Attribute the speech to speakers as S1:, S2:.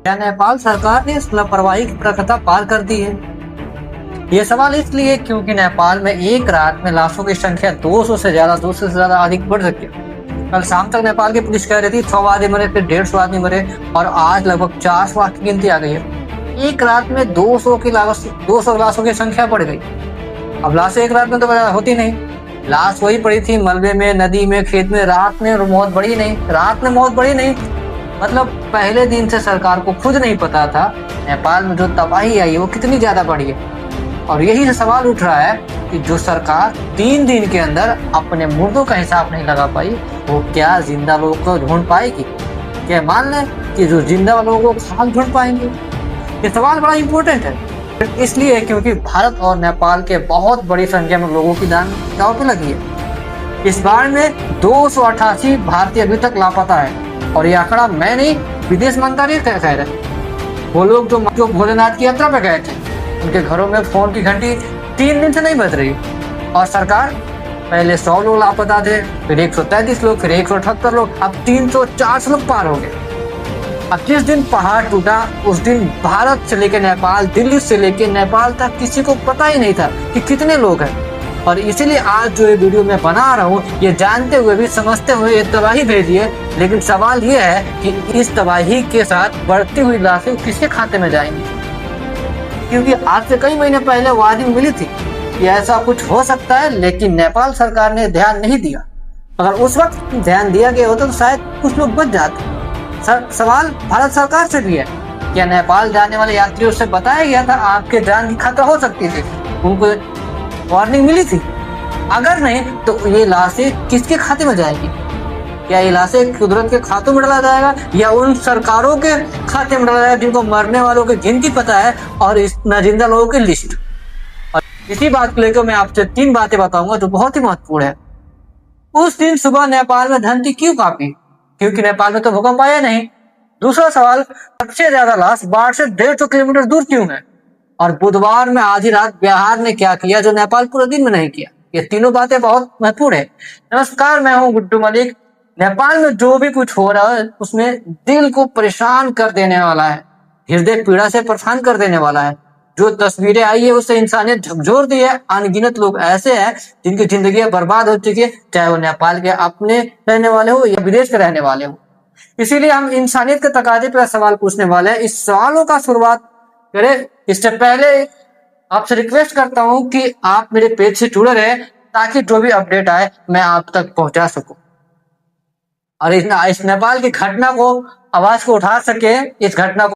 S1: क्या नेपाल सरकार ने इस लापरवाही की प्रथा पार कर दी है? ये सवाल इसलिए क्योंकि नेपाल में एक रात में लाशों की संख्या 200 से ज्यादा अधिक बढ़ सकती है। कल शाम तक नेपाल की पुलिस कह रही थी 100 आदमी मरे, फिर 150 आदमी मरे और आज लगभग 400 लाख की गिनती आ गई है। एक रात में 200 लाशों की संख्या बढ़ गई। अब लाशें एक रात में तो होती नहीं, लाश वही पड़ी थी मलबे में, नदी में, खेत में। रात में मौत बढ़ी नहीं। मतलब पहले दिन से सरकार को खुद नहीं पता था नेपाल में जो तबाही आई वो कितनी ज्यादा बढ़ी है। और यही से सवाल उठ रहा है कि जो सरकार 3 दिन के अंदर अपने मुर्दों का हिसाब नहीं लगा पाई, वो क्या जिंदा लोगों को ढूंढ पाएगी? क्या मान लें कि जो जिंदा लोगों को खाक ढूंढ पाएंगे? ये सवाल बड़ा इम्पोर्टेंट है, इसलिए क्योंकि भारत और नेपाल के बहुत बड़ी संख्या में लोगों की जान दांव पे लगी है। इस बार में 288 भारतीय अभी तक लापता है और ये आंकड़ा मैं नहीं, विदेश मंत्रालय कह रहे। वो लोग जो भोलेनाथ की यात्रा पे गए थे, उनके घरों में फोन की घंटी 3 दिन से नहीं बज रही। और सरकार पहले 100 लोग लापता थे, फिर 133 लोग, फिर 178 लोग, अब 300-400 लोग पार हो गए। अब जिस दिन पहाड़ टूटा उस दिन भारत से लेकर नेपाल, दिल्ली से लेकर नेपाल तक किसी को पता ही नहीं था कि कितने लोग हैं। और इसीलिए आज जो ये वीडियो मैं बना रहा हूँ, ये जानते हुए भी, समझते हुए ये तबाही भेजी है। लेकिन सवाल ये है कि इस तबाही के साथ बढ़ती हुई लाशें किसके खाते में जाएंगी? क्योंकि आज से कई महीने पहले वार्निंग मिली थी कि ऐसा कुछ हो सकता है, लेकिन नेपाल सरकार ने ध्यान नहीं दिया। अगर उस वक्त ध्यान दिया गया होता तो शायद कुछ लोग बच जाते। सवाल भारत सरकार से भी है, क्या नेपाल जाने वाले यात्रियों से बताया गया था आपके जान की खतरा हो सकती थी? उनको वार्निंग मिली थी? अगर नहीं तो ये लाशें किसके खाते में जाएगी? क्या ये लाशें कुदरत के खातों में डाला जाएगा या उन सरकारों के खाते में डाला जाएगा जिनको मरने वालों की गिनती पता है और इस जिंदा लोगों की लिस्ट? और इसी बात को लेकर मैं आपसे 3 बातें बताऊंगा जो बहुत ही महत्वपूर्ण है। उस दिन सुबह नेपाल में धरती क्यों कांपी? क्योंकि नेपाल में तो भूकंप आया नहीं। दूसरा सवाल, सबसे ज्यादा लाश बाढ़ से 150 किलोमीटर दूर क्यों है? और बुधवार में आधी रात बिहार ने क्या किया जो नेपाल पूरे दिन में नहीं किया? ये तीनों बातें बहुत महत्वपूर्ण है। नमस्कार, मैं हूँ गुड्डू मलिक। नेपाल में जो भी कुछ हो रहा है उसमें दिल को परेशान कर देने वाला है, हृदय पीड़ा से परेशान कर देने वाला है। जो तस्वीरें आई है उससे इंसानियत झकझोर दी है। अनगिनत लोग ऐसे हैं जिनकी जिंदगी बर्बाद हो चुकी है, चाहे वो नेपाल के अपने रहने वाले हो या विदेश के रहने वाले हो। इसीलिए हम इंसानियत के तकाजे पर सवाल पूछने वाले हैं। इस सवालों का शुरुआत करें इससे पहले आपसे रिक्वेस्ट करता हूं कि आप मेरे पेज से जुड़े रहे ताकि जो भी अपडेट आए मैं आप तक पहुंचा सकूं और इस नेपाल की घटना को, आवाज को उठा सके। इस घटना को